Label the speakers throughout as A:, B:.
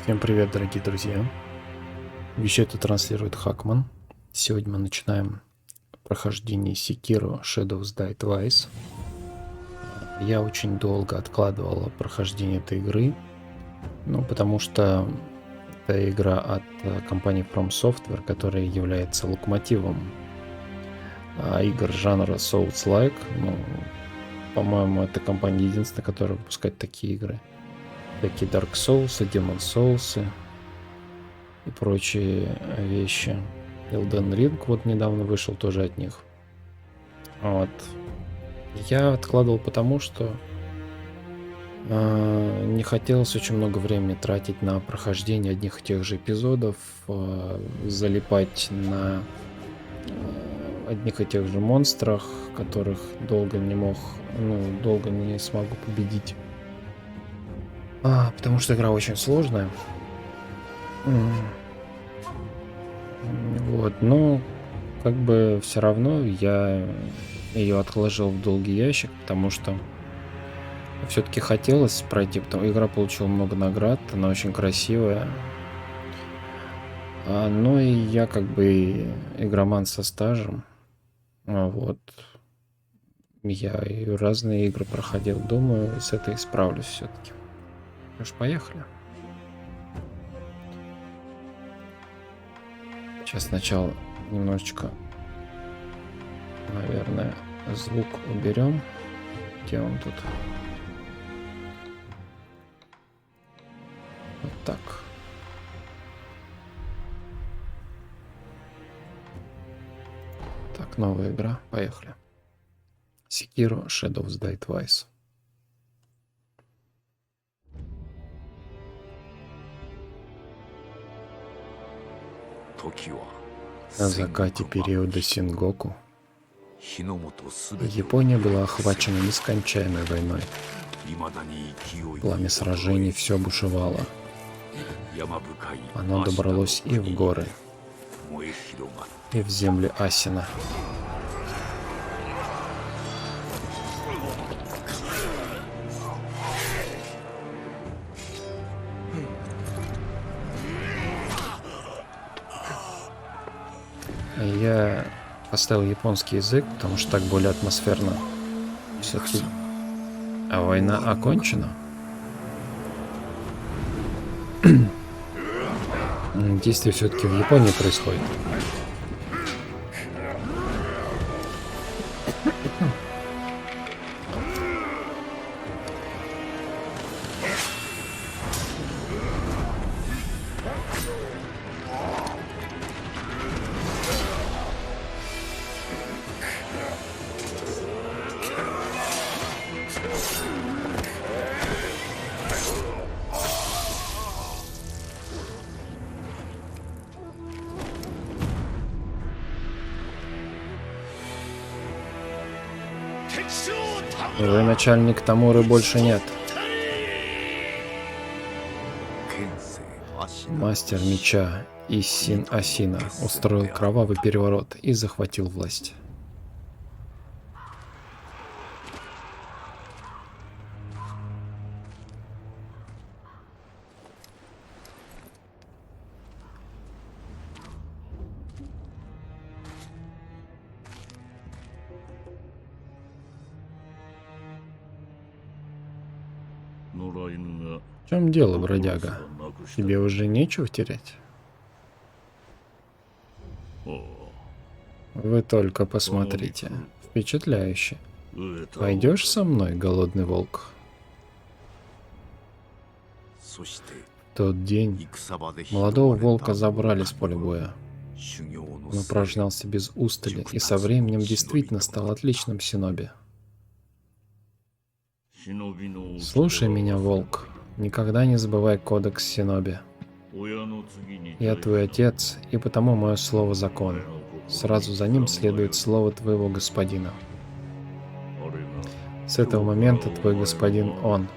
A: Всем привет, дорогие друзья. Вещаю это транслирует Хакман. Сегодня мы начинаем прохождение Sekiro Shadows Die Twice. Я очень долго откладывал прохождение этой игры, потому что это игра от компании From Software, которая является локомотивом игр жанра Souls-like. По-моему, эта компания единственная, которая выпускает такие игры. Такие Dark Souls, Demon Souls и прочие вещи. Elden Ring вот недавно вышел тоже от них. Вот. Я откладывал потому, что не хотелось очень много времени тратить на прохождение одних и тех же эпизодов, залипать на одних и тех же монстрах, которых долго не смогу победить. Потому что игра очень сложная. Вот, но как бы все равно я ее отложил в долгий ящик, потому что все-таки хотелось пройти, потому игра получила много наград, она очень красивая. Ну и я как бы игроман со стажем. Вот. Я и разные игры проходил. Думаю, с этой справлюсь все-таки. Ну ж, поехали. Сейчас сначала немножечко, наверное, звук уберем. Где он тут? Вот так. Так, новая игра. Поехали. Sekiro Shadows Die Twice. На закате периода Сингоку Япония была охвачена нескончаемой войной. Пламя сражений все бушевало. Оно добралось и в горы, и в земли Асина. Я поставил японский язык, потому что так более атмосферно. Все-таки. А война окончена? Действие все-таки в Японии происходит. Начальник Тамуры больше нет. Мастер меча Исин Асина устроил кровавый переворот и захватил власть. В чем дело, бродяга? Тебе уже нечего терять? Вы только посмотрите. Впечатляюще. Пойдешь со мной, голодный волк? В тот день молодого волка забрали с поля боя. Он упражнялся без устали и со временем действительно стал отличным синоби. Слушай меня, волк. Никогда не забывай кодекс синоби. Я твой отец, и потому мое слово закон. Сразу за ним следует слово твоего господина. С этого момента твой господин он.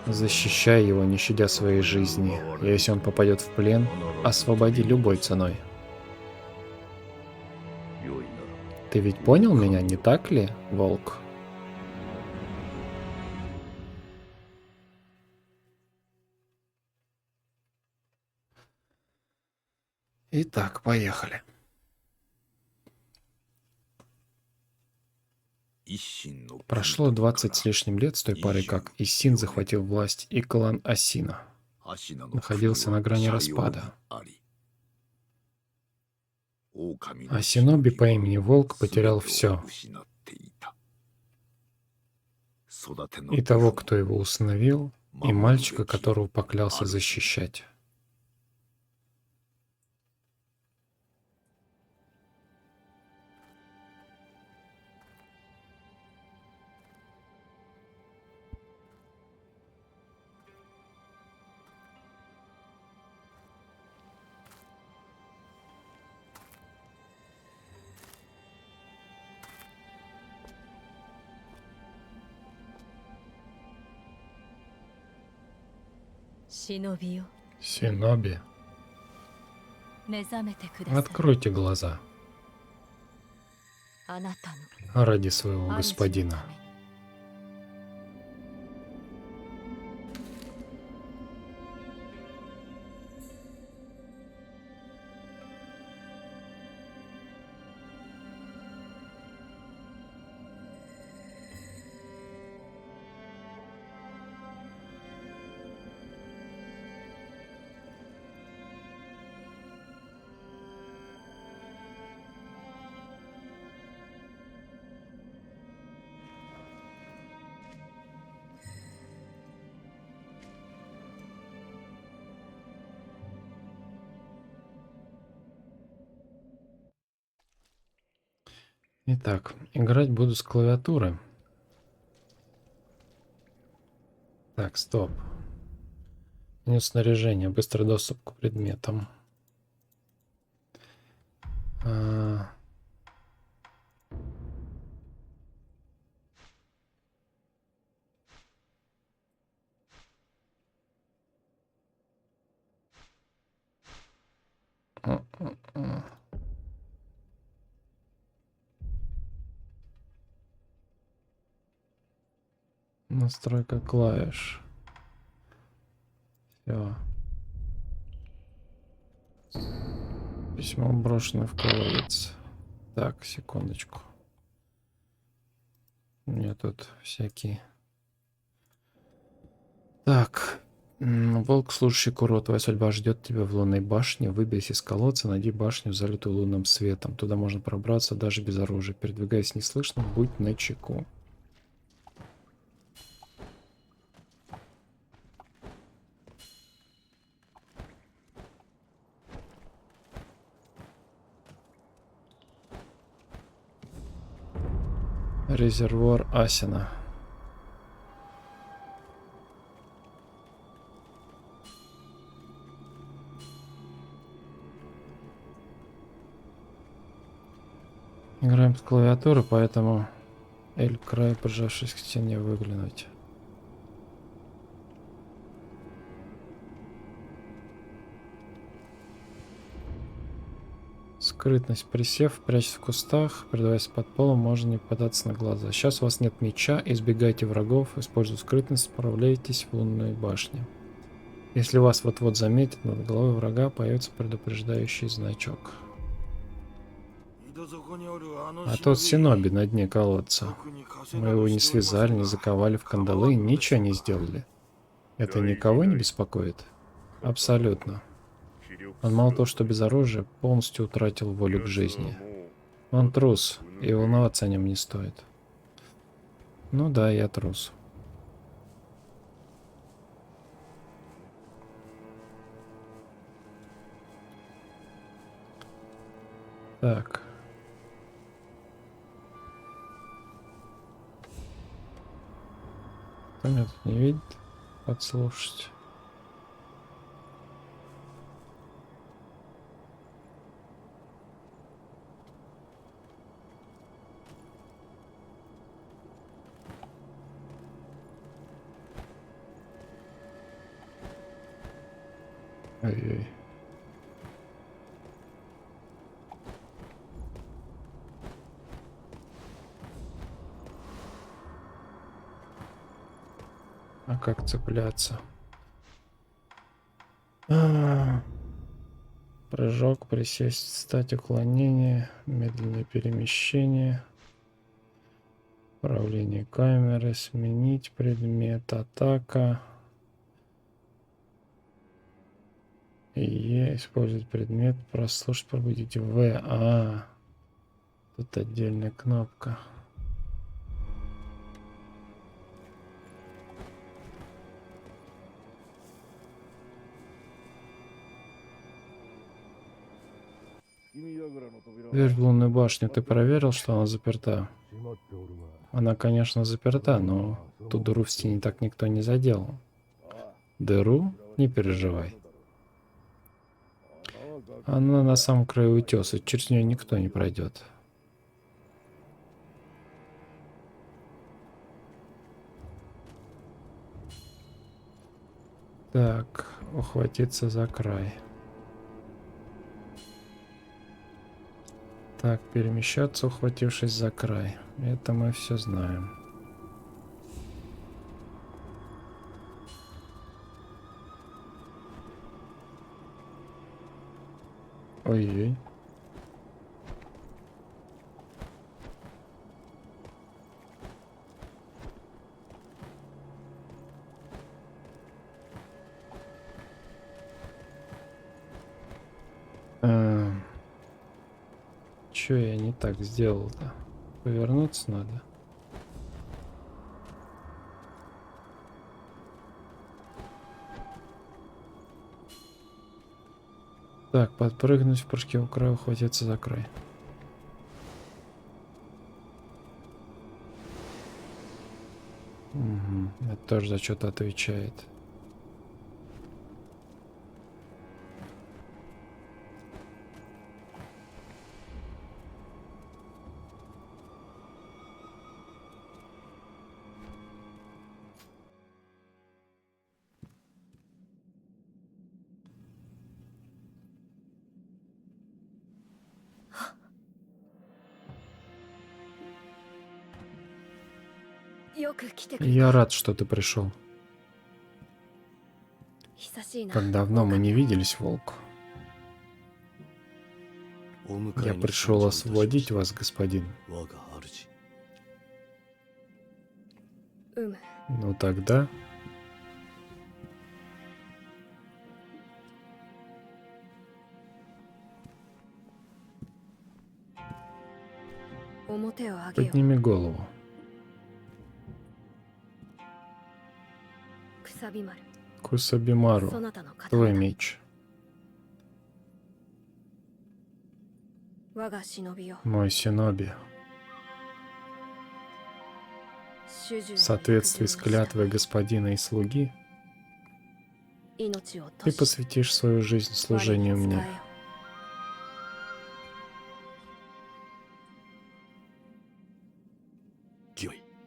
A: Защищай его, не щадя своей жизни. И если он попадет в плен, освободи любой ценой. Ты ведь понял меня, не так ли, волк? Итак, поехали. Прошло 20 с лишним лет с той поры, как Иссин захватил власть, и клан Асина находился на грани распада. А синоби по имени Волк потерял все. И того, кто его усыновил, и мальчика, которого поклялся защищать. Синоби, откройте глаза ради своего господина. Итак, играть буду с клавиатуры. Так, стоп. Меню снаряжения, быстрый доступ к предметам. Настройка клавиш. Все. Письмо брошено в колодец. Так, секундочку. У меня тут всякие... Так. Волк, слушающий Куро, твоя судьба ждет тебя в лунной башне. Выберись из колодца, найди башню, залитую лунным светом. Туда можно пробраться даже без оружия. Передвигаясь неслышно, будь начеку. Резервуар Асина. Играем с клавиатуры, поэтому Эль край, прижавшись к стене, выглянуть. Скрытность. Присев, прячься в кустах, придаваясь под полом, можно не попадаться на глаза. Сейчас у вас нет меча, избегайте врагов, используя скрытность, справляйтесь в лунной башне. Если вас вот-вот заметят, над головой врага появится предупреждающий значок. А тот синоби на дне колодца. Мы его не связали, не заковали в кандалы, ничего не сделали. Это никого не беспокоит? Абсолютно. Он мало того, что без оружия, полностью утратил волю к жизни. Он трус, и волноваться о нем не стоит. Ну да, я трус. Так. Кто меня тут не видит? Подслушать. Ой-ой. А как цепляться? Прыжок, присесть, встать, уклонение, медленное перемещение, управление камерой, сменить предмет, атака. И использовать предмет, прослушать, пробудить В. Тут отдельная кнопка. Дверь в лунную башню. Ты проверил, что она заперта? Она, конечно, заперта, но ту дыру в стене так никто не заделал. Дыру? Не переживай. Она на самом краю утеса. Через нее никто не пройдет. Так, ухватиться за край. Так, перемещаться, ухватившись за край. Это мы все знаем. Ой-ой. Чё я не так сделал-то? Повернуться надо. Так, подпрыгнуть в прыжке у края, ухватиться за край. Угу. Это тоже за что-то отвечает. Я рад, что ты пришел. Как давно мы не виделись, Волк. Я пришел освободить вас, господин. Ну тогда... Подними голову. Кусабимару, твой меч. Мой синоби. В соответствии с клятвой господина и слуги, ты посвятишь свою жизнь служению мне.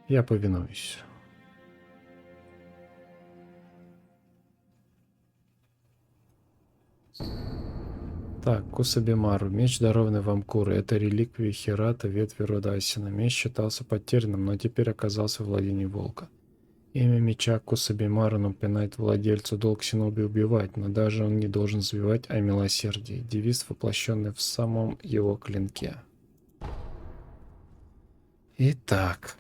A: Я повинуюсь. Так, Кусабимару, меч, дарованный вам Курой. Это реликвия Хирата, ветви рода Асина. Меч считался потерянным, но теперь оказался в владении волка. Имя меча Кусабимару напоминает владельцу долг синоби убивать, но даже он не должен забивать о милосердии. Девиз, воплощенный в самом его клинке. Итак.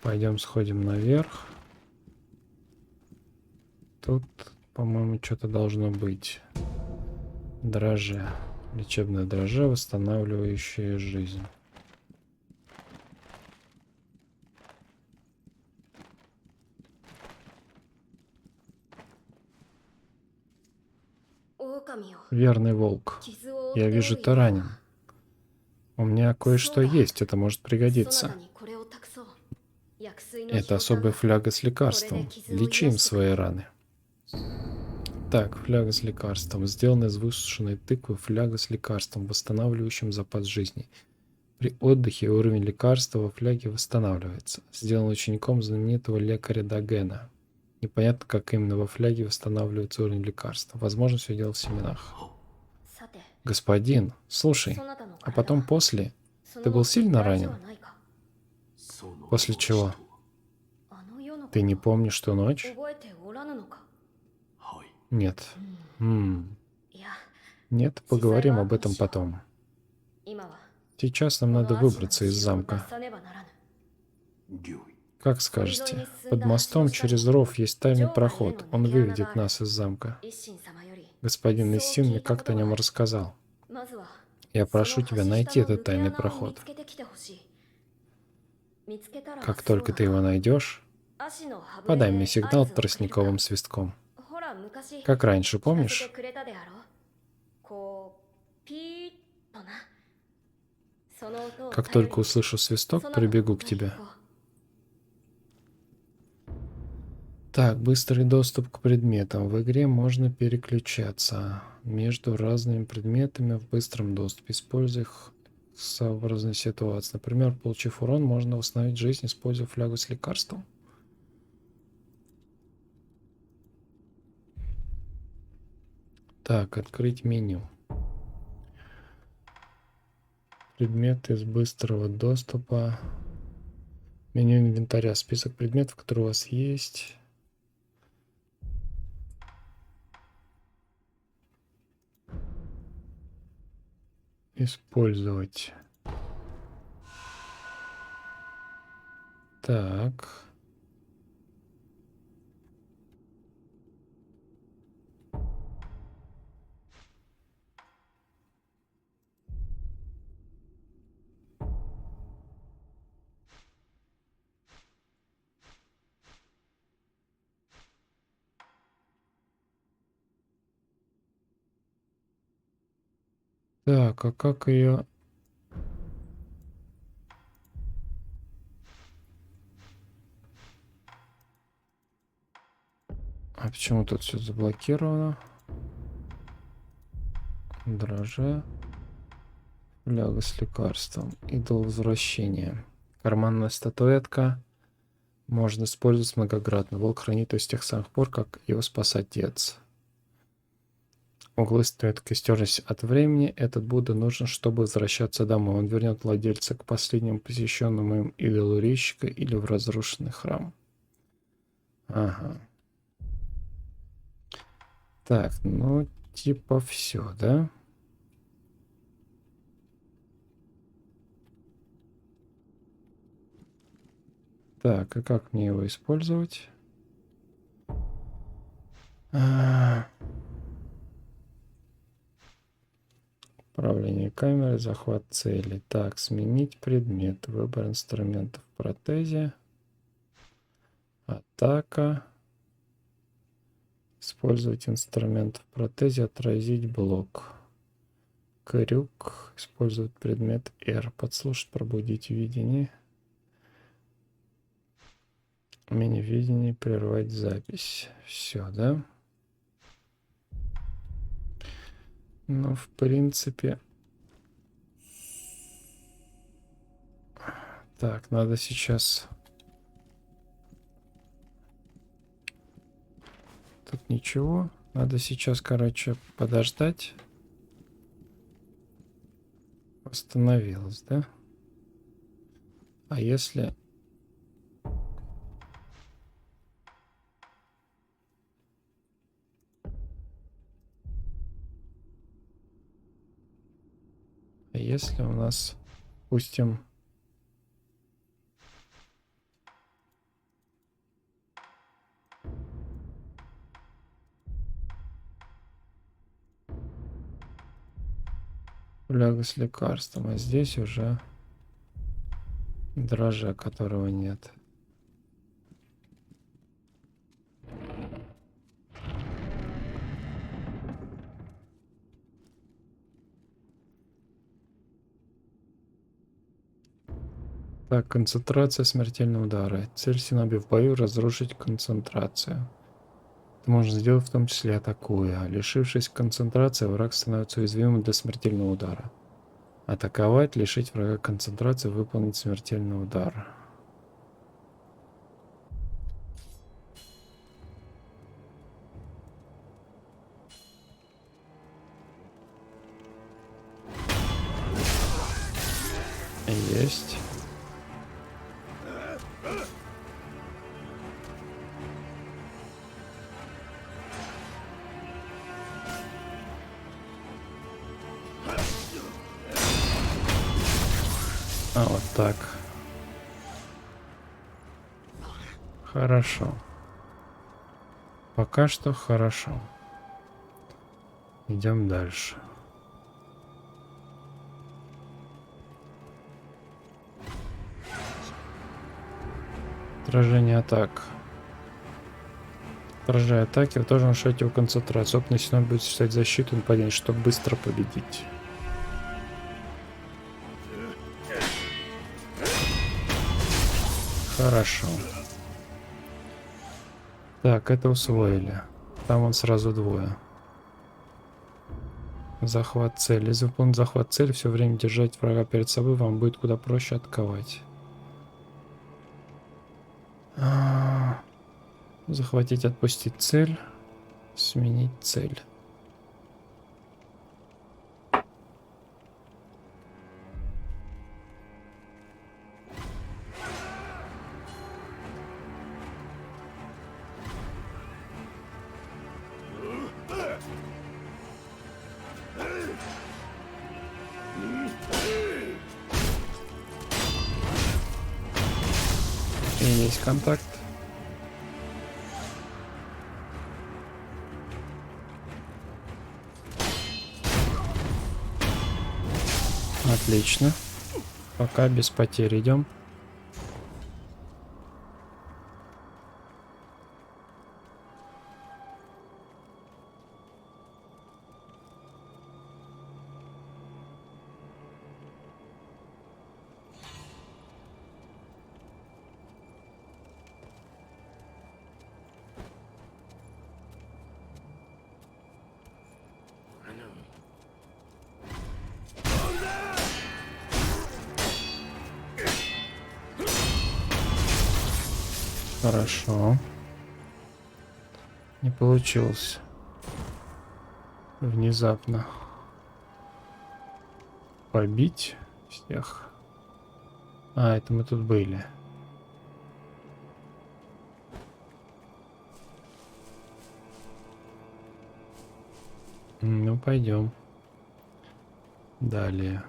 A: Пойдем сходим наверх. Тут, по-моему, что-то должно быть. Дрожжи. Лечебное дрожжи, восстанавливающее жизнь. Верный волк. Я вижу, ты ранен. У меня кое-что есть, это может пригодиться. Это особая фляга с лекарством. Лечи им свои раны. Так, фляга с лекарством. Сделана из высушенной тыквы, фляга с лекарством, восстанавливающим запас жизни. При отдыхе уровень лекарства во фляге восстанавливается. Сделан учеником знаменитого лекаря Дагена. Непонятно, как именно во фляге восстанавливается уровень лекарства. Возможно, все дело в семенах. Господин, слушай, а потом после... Ты был сильно ранен? После чего? Ты не помнишь ту ночь? Нет.
B: いや、
A: Нет, поговорим об этом потом.
B: 今は
A: Сейчас нам
B: こ
A: надо
B: の足の
A: выбраться из
B: 後ろを脱
A: замка.
B: さねばならぬ。
A: Как
B: 堀沿い
A: скажете.
B: に進ん
A: Под
B: だ橋
A: мостом
B: の下
A: через
B: に
A: ров есть тайный
B: 城外への
A: проход. Он
B: 抜け穴が
A: выведет
B: ある。
A: нас из замка.
B: 一心様より
A: Господин
B: そう
A: Иссин
B: 聞
A: мне
B: いたこ
A: как-то о
B: とは
A: нем
B: ある。
A: рассказал.
B: まずは
A: Я
B: その
A: прошу
B: 橋
A: тебя
B: 下
A: найти
B: の
A: этот
B: 抜け
A: тайный
B: 穴を見
A: проход.
B: つけてきてほしい。見つけたら
A: Как
B: そう
A: только
B: だ
A: ты его
B: な。
A: найдешь,
B: 足の歯笛
A: подай мне
B: で合
A: сигнал
B: 図をくれる
A: тростниковым
B: か。
A: свистком.
B: ほら昔
A: Как раньше,
B: 聞かせて
A: помнишь?
B: くれたであろう。こうピーッとな。その音を
A: Как
B: 頼り
A: только
B: に
A: услышу
B: そ
A: свисток,
B: なたの
A: прибегу
B: 元
A: к
B: に
A: тебе.
B: 行こう。
A: Так, быстрый доступ к предметам. В игре можно переключаться между разными предметами в быстром доступе, используя их в сообразной ситуации. Например, получив урон, можно восстановить жизнь, используя флягу с лекарством. Так, открыть меню. Предметы из быстрого доступа. Меню инвентаря. Список предметов, которые у вас есть. Использовать. Так. Так, а как ее... А почему тут все заблокировано? Дрожжи. Фляга с лекарством. Идол возвращения. Карманная статуэтка. Можно использовать многократно. Волк хранит ее с тех самых пор, как его спас отец. Углы статуэтки стерлись от времени. Этот Будда нужен, чтобы возвращаться домой. Он вернет владельца к последнему посещенному им идолу резчика или в разрушенный храм. Ага. Так, ну типа все, да? Так, и как мне его использовать? Управление камерой, захват цели. Так, сменить предмет. Выбор инструментов в протезе. Атака. Использовать инструмент в протезе, отразить блок. Крюк. Использовать предмет R. Подслушать, пробудить видение. Мини-видение, прервать запись. Все, да? Ну, в принципе... Так, надо сейчас... Тут ничего. Надо сейчас, короче, подождать. Остановилось, да? А если... А если у нас, допустим... Фляга с лекарством, а здесь уже дрожжа, которого нет. Так, концентрация смертельного удара. Цель Синоби в бою — разрушить концентрацию. Это можно сделать в том числе атакуя. Лишившись концентрации, враг становится уязвимым для смертельного удара. Атаковать, лишить врага концентрации, выполнить смертельный удар. Есть. А вот так. Хорошо. Пока что хорошо. Идем дальше. Отражение атак. Отражая атаки, вы тоже нарушаете его концентрацию. Опытный синон будет считать защиту и нападение, чтобы быстро победить. Хорошо. Так, это усвоили. Там он сразу двое. Захват цели. Если выполнить захват цели, все время держать врага перед собой, вам будет куда проще атаковать. Захватить, отпустить цель. Сменить цель. И есть контакт. Отлично. Пока без потерь идем. Хорошо. Не получилось. Внезапно. Побить всех. А, это мы тут были. Ну, пойдем. Далее.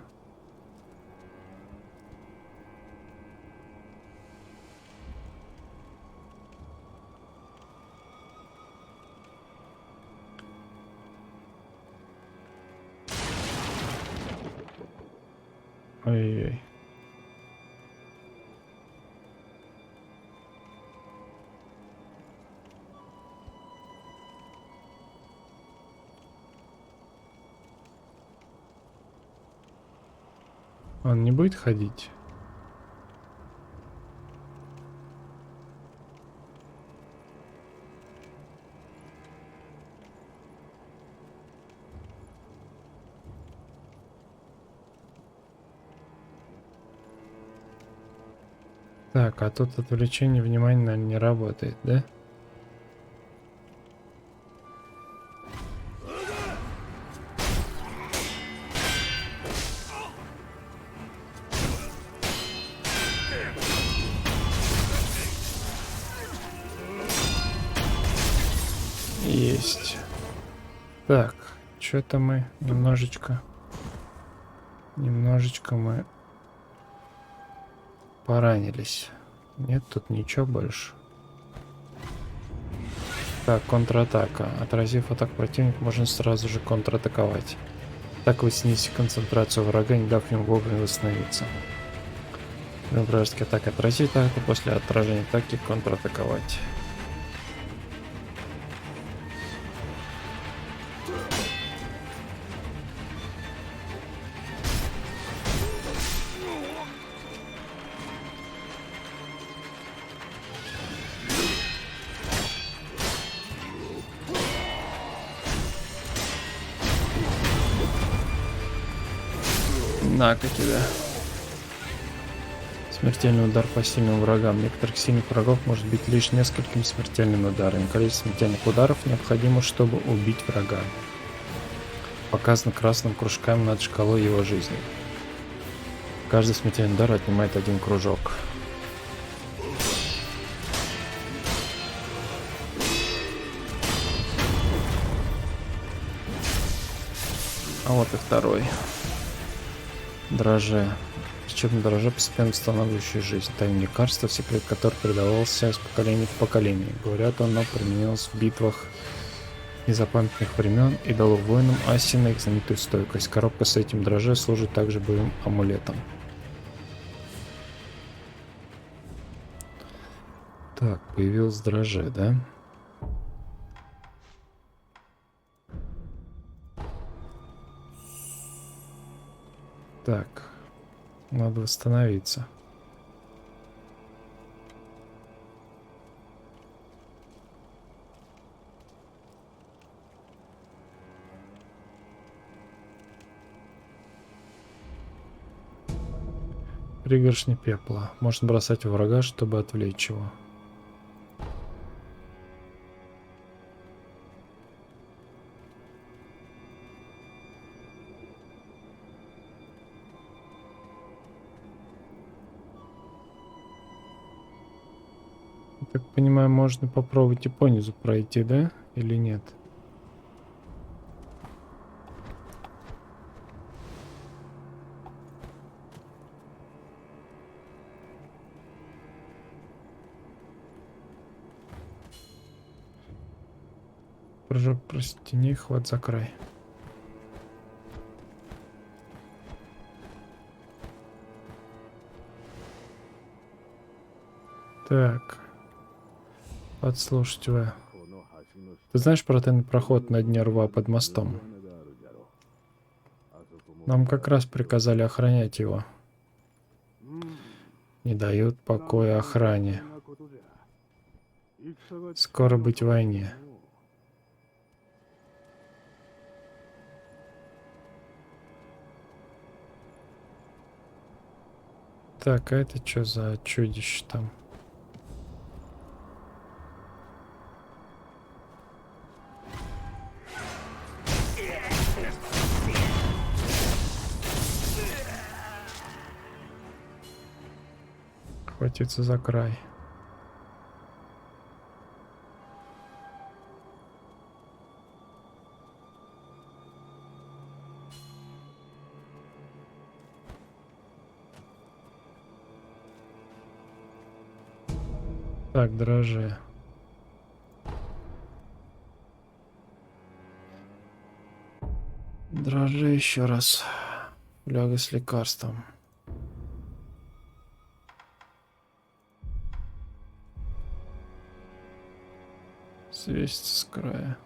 A: Ой-ой-ой. Он не будет ходить? Так, а тут отвлечение внимания, наверное, не работает, да? Есть. Так, что-то мы немножечко мы поранились. Нет, тут ничего больше. Так, контратака. Отразив атаку противника, можно сразу же контратаковать. Так вы снизите концентрацию врага, не дав ему вовремя восстановиться. Вражеская атака отразить атаку, после отражения атаки контратаковать. На-ка тебя. Смертельный удар по сильным врагам. Некоторых сильных врагов может быть лишь несколькими смертельными ударами. Количество смертельных ударов необходимо, чтобы убить врага. Показано красным кружками над шкалой его жизни. Каждый смертельный удар отнимает один кружок. А вот и второй. Драже. лечебное дрожжа, постепенно восстанавливающее жизнь. Тайное лекарство, секрет которого передавался из поколения в поколение. Говорят, оно применялось в битвах незапамятных времен и дало воинам Асины их знаменитую стойкость. Коробка с этим дрожжем служит также боевым амулетом. Так, появилось дрожжи, да? Так, надо восстановиться. Пригоршни пепла. Можно бросать в врага, чтобы отвлечь его. Я так понимаю, можно попробовать и понизу пройти, да? Или нет? Прыжок по стене, хват за край. Так. Подслушать вы. Ты знаешь про тайный проход на дне рва под мостом? Нам как раз приказали охранять его. Не дают покоя охране. Скоро быть в войне. Так, а это что за чудище там? Хватиться за край. Так, дрожжи. Дрожжи еще раз. Фляга с лекарством. Свесится с края.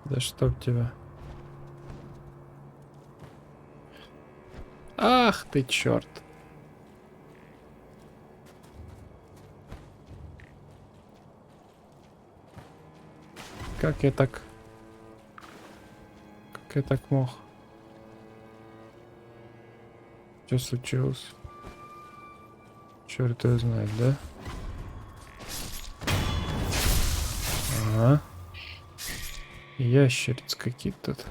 A: Да чтоб тебя. Ах ты черт. Как я так... Как я так мог? Что случилось? Черт его знает, да? Ага. Ящериц какие-то тут.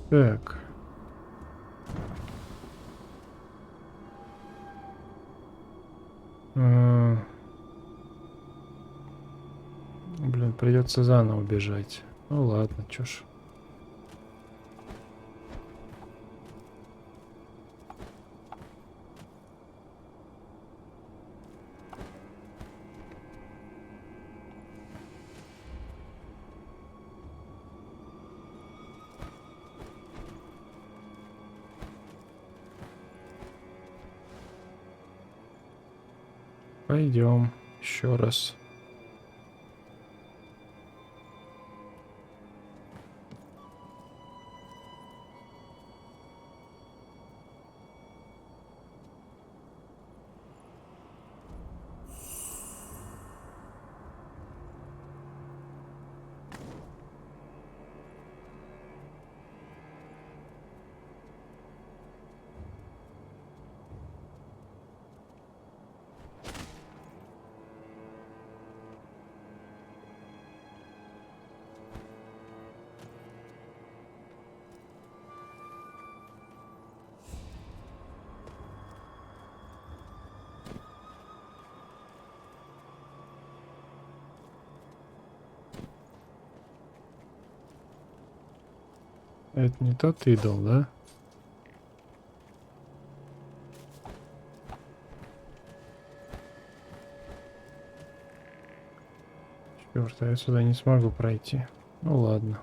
A: Так. Блин, придется заново бежать. Ну ладно, чё ж. Пойдем еще раз. Это не тот идол, да? Черт, а я сюда не смогу пройти. Ну ладно.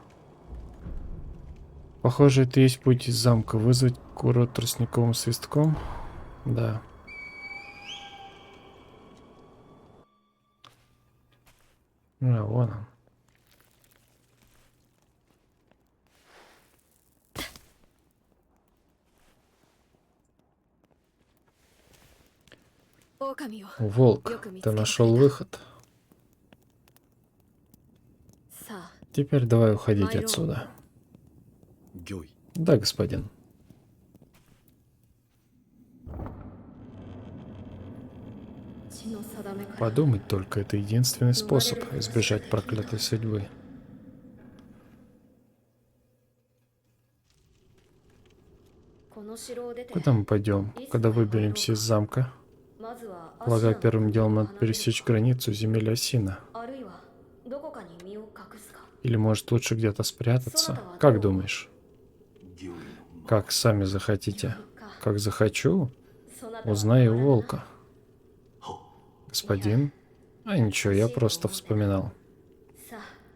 A: Похоже, это есть путь из замка. Вызвать курот тростниковым свистком? Да. А, вон он. Волк, ты нашел выход. Теперь давай уходить отсюда. Да, господин. Подумать только, это единственный способ избежать проклятой судьбы. Куда мы пойдем, когда выберемся из замка? Полагаю, первым делом надо пересечь границу земель Осина. Или может лучше где-то спрятаться? Как думаешь? Как сами захотите? Как захочу? Узнаю у волка. Господин? А ничего, я просто вспоминал.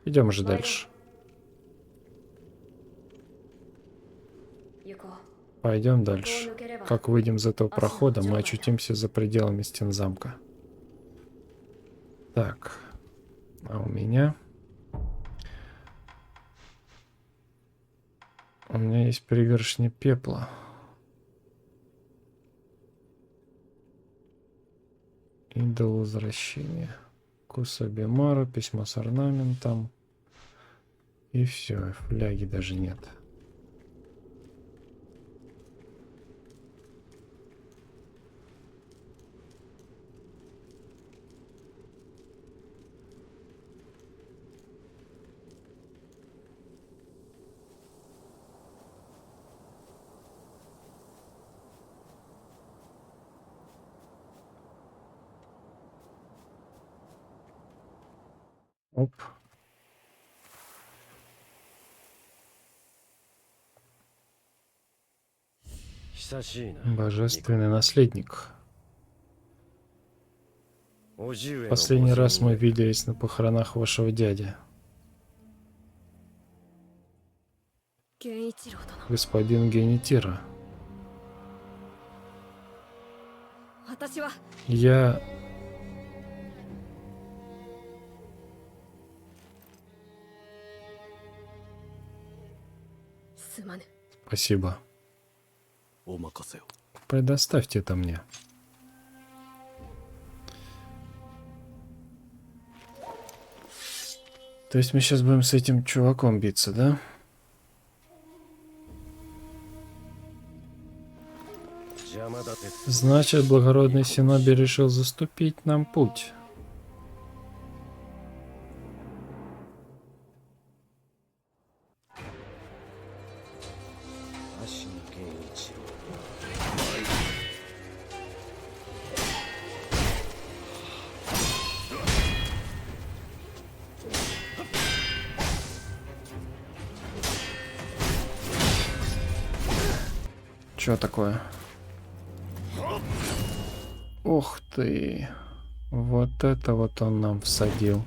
A: Идем же дальше. Пойдем дальше. Как выйдем из этого прохода, мы очутимся за пределами стен замка. Так. А у меня... У меня есть пригоршня пепла. Идол возвращения. Кусабимару, письмо с орнаментом. И все, фляги даже нет. Оп. Божественный наследник. Последний раз мы виделись на похоронах вашего дяди. Господин Генитира. Я... Спасибо. Предоставьте это мне. То есть мы сейчас будем с этим чуваком биться, да? Значит, благородный Синоби решил заступить нам путь. Что такое? Ух ты. Вот это вот он нам всадил.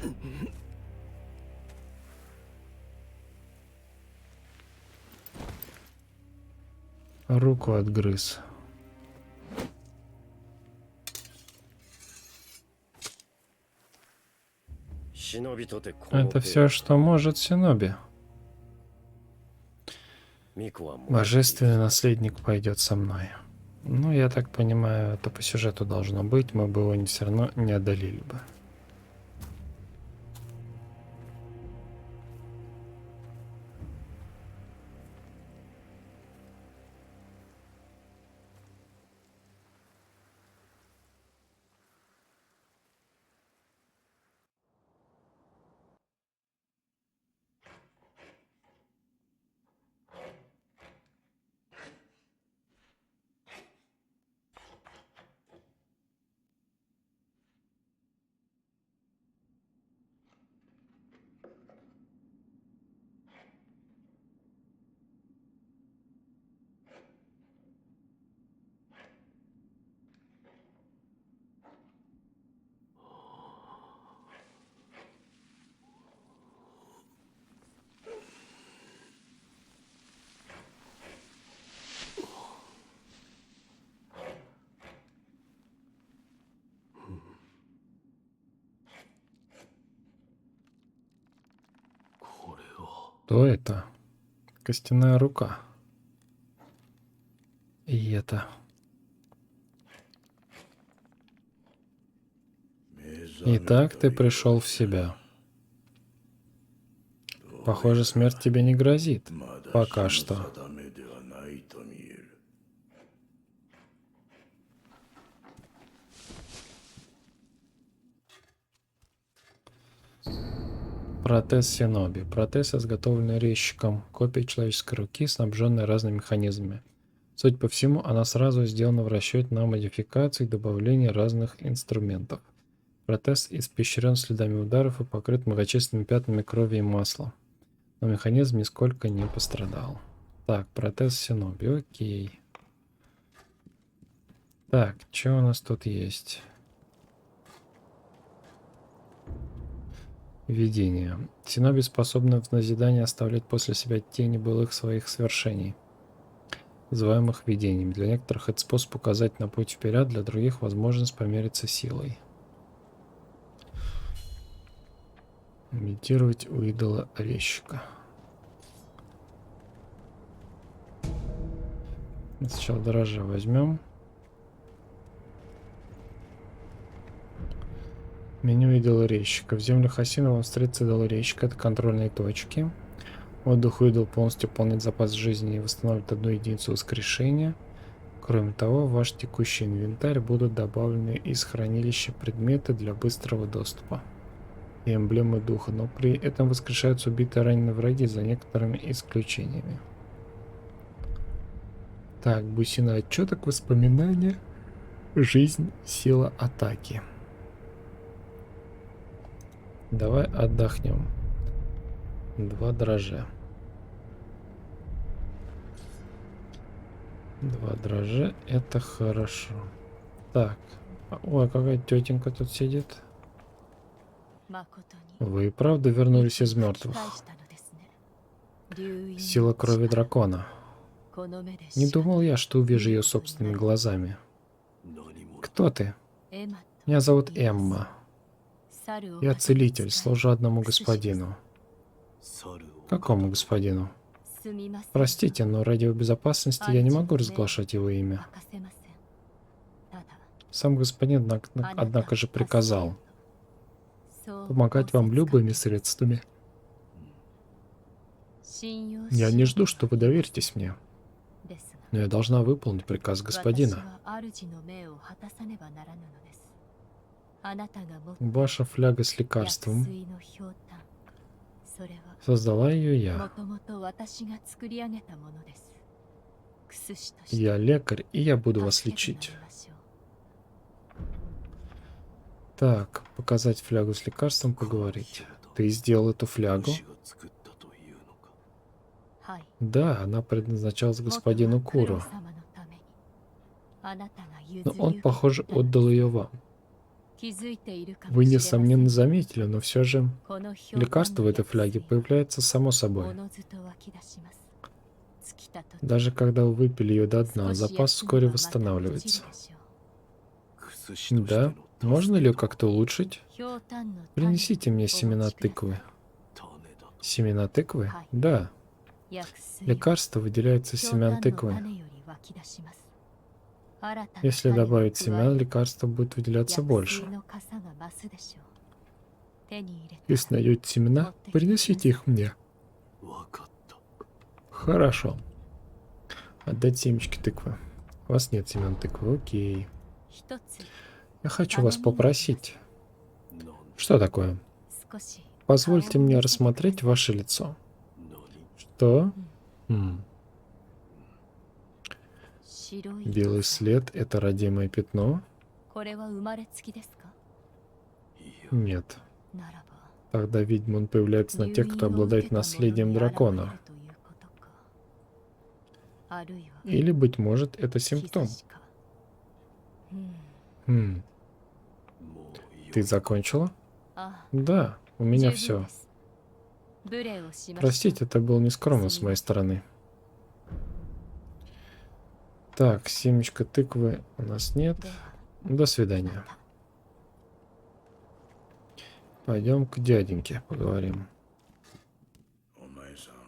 A: Руку отгрыз. Это все, что может Синоби. Божественный наследник пойдет со мной. Ну, я так понимаю, это по сюжету должно быть, мы бы его все равно не одолели бы. Что это? Костяная рука. И это. Итак, ты пришел в себя. Похоже, смерть тебе не грозит. Пока что. Протез Синоби. Протез, изготовленный резчиком. Копия человеческой руки, снабженная разными механизмами. Судя по всему, она сразу сделана в расчете на модификации и добавление разных инструментов. Протез испещрен следами ударов и покрыт многочисленными пятнами крови и масла. Но механизм нисколько не пострадал. Так, протез Синоби, окей. Так, что у нас тут есть? Видение. Синоби способны в назидание оставлять после себя тени былых своих свершений, называемых видениями. Для некоторых это способ указать на путь вперед, для других возможность помериться силой. Имитировать у идола резчика. Сначала дрожжи возьмем. Меню идола резчика. В землях Хасина вам встретится идол резчика. Это контрольные точки. Отдых у идола полностью полнит запас жизни и восстановит 1 единицу воскрешения. Кроме того, в ваш текущий инвентарь будут добавлены из хранилища предметы для быстрого доступа и эмблемы духа, но при этом воскрешаются убитые раненые враги за некоторыми исключениями. Так, бусина отчеток, воспоминания, жизнь, сила атаки. Давай отдохнем. 2 дрожжа. 2 дрожжа, это хорошо. Так. Ой, какая тетенька тут сидит. Вы и правда вернулись из мертвых. Сила крови дракона. Не думал я, что увижу ее собственными глазами. Кто ты? Меня зовут Эмма. Я целитель, служу одному господину. Какому господину? Простите, но ради его безопасности я не могу разглашать его имя. Сам господин, однако же, приказал помогать вам любыми средствами. Я не жду, что вы доверитесь мне, но я должна выполнить приказ господина. Ваша фляга с лекарством. Создала ее я. Я лекарь, и я буду вас лечить. Так, показать флягу с лекарством, поговорить. Ты сделал эту флягу? Да, она предназначалась господину Куру. Но он, похоже, отдал ее вам. Вы, несомненно, заметили, но все же лекарство в этой фляге появляется само собой. Даже когда вы выпили ее до дна, запас вскоре восстанавливается. Да? Можно ли ее как-то улучшить? Принесите мне семена тыквы. Семена тыквы? Да. Лекарство выделяется из семян тыквы. Если добавить семян, лекарство будет выделяться больше. Если найдете семена, принесите их мне. Хорошо. Отдать семечки тыквы. У вас нет семян тыквы, окей. Я хочу вас попросить. Что такое? Позвольте мне рассмотреть ваше лицо. Что? Белый след — это родимое пятно? Нет. Тогда, видимо, он появляется на тех, кто обладает наследием дракона. Или, быть может, это симптом. Ты закончила? Да, у меня все. Простите, это было нескромно с моей стороны. Так, семечко тыквы у нас нет. До свидания. Пойдем к дяденьке поговорим.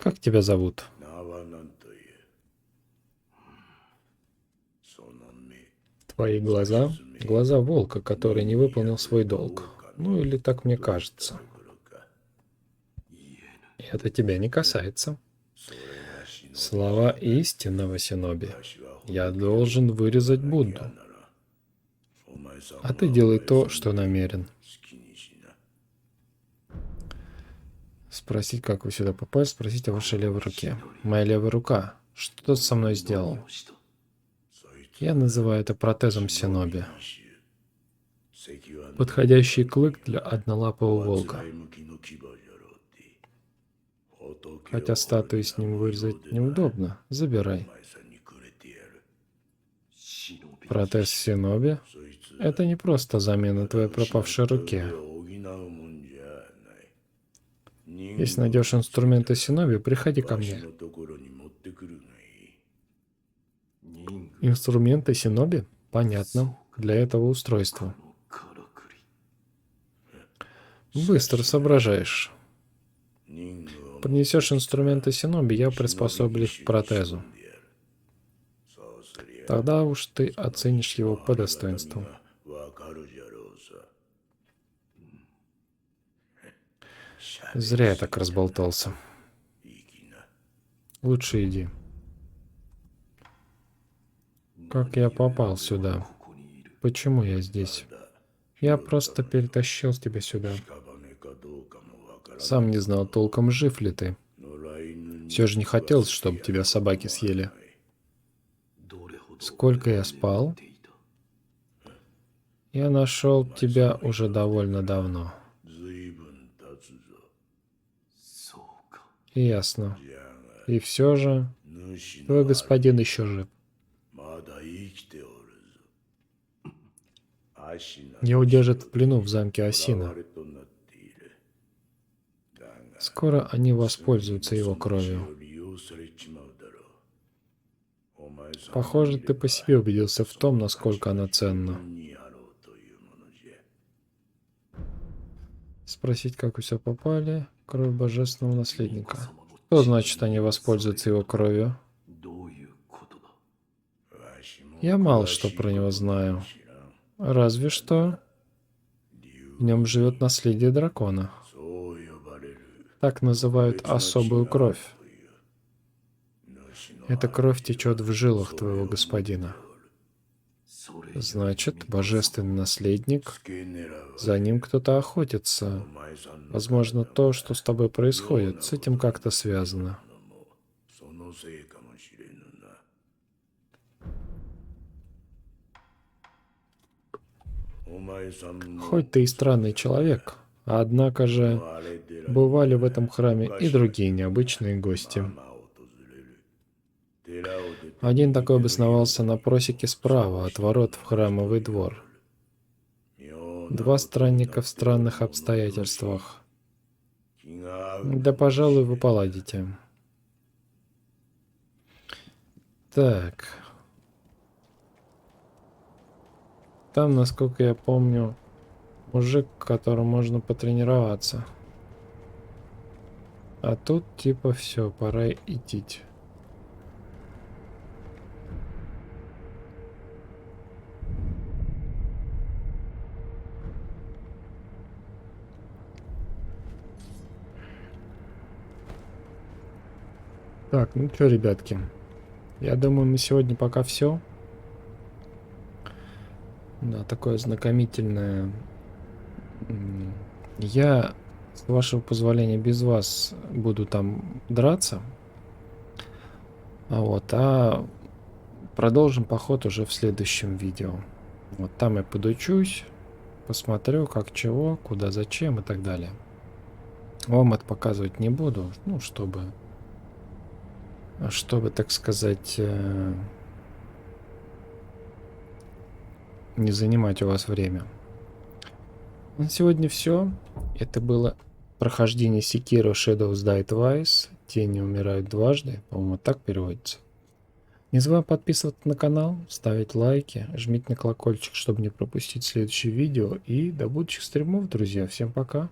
A: Как тебя зовут? Твои глаза? Глаза волка, который не выполнил свой долг. Ну или так мне кажется. Это тебя не касается. Слова истинного Синоби. Я должен вырезать Будду. А ты делай то, что намерен. Спросить, как вы сюда попали, спросить о вашей левой руке. Моя левая рука. Что ты со мной сделал? Я называю это протезом Синоби. Подходящий клык для однолапого волка. Хотя статую с ним вырезать неудобно. Забирай. Протез Синоби? Это не просто замена твоей пропавшей руке. Если найдешь инструменты Синоби, приходи ко мне. Инструменты Синоби? Понятно. Для этого устройства. Быстро соображаешь. Принесешь инструменты Синоби, я приспособлю их к протезу. Тогда уж ты оценишь его по достоинству. Зря я так разболтался. Лучше иди. Как я попал сюда? Почему я здесь? Я просто перетащил тебя сюда. Сам не знал толком, жив ли ты. Все же не хотелось, чтобы тебя собаки съели. Сколько я спал? Я нашел тебя уже довольно давно. Ясно. И все же, твой господин еще жив. Его держат в плену в замке Асина. Скоро они воспользуются его кровью. Похоже, ты по себе убедился в том, насколько она ценна. Спросить, как вы все попали? Кровь божественного наследника. Что значит, они воспользуются его кровью? Я мало что про него знаю. Разве что в нем живет наследие дракона. Так называют особую кровь. Эта кровь течет в жилах твоего господина. Значит, божественный наследник, за ним кто-то охотится. Возможно, то, что с тобой происходит, с этим как-то связано. Хоть ты и странный человек, однако же бывали в этом храме и другие необычные гости. Один такой обосновался на просеке справа от ворот в храмовый двор. Два странника в странных обстоятельствах. Да, пожалуй, вы поладите. Так. Там, насколько я помню, мужик, которому можно потренироваться. А тут типа все, пора идти. Так, ну что, ребятки, я думаю, на сегодня пока все. Да, такое знакомительное. Я, с вашего позволения, без вас буду там драться. А продолжим поход уже в следующем видео. Вот там я подучусь, посмотрю, как чего, куда, зачем и так далее. Вам это показывать не буду, ну, чтобы, так сказать, не занимать у вас время. На сегодня все. Это было прохождение Sekiro Shadows Die Twice. Тени умирают дважды. По-моему, так переводится. Не забывай подписываться на канал, ставить лайки, жмите на колокольчик, чтобы не пропустить следующее видео. И до будущих стримов, друзья. Всем пока.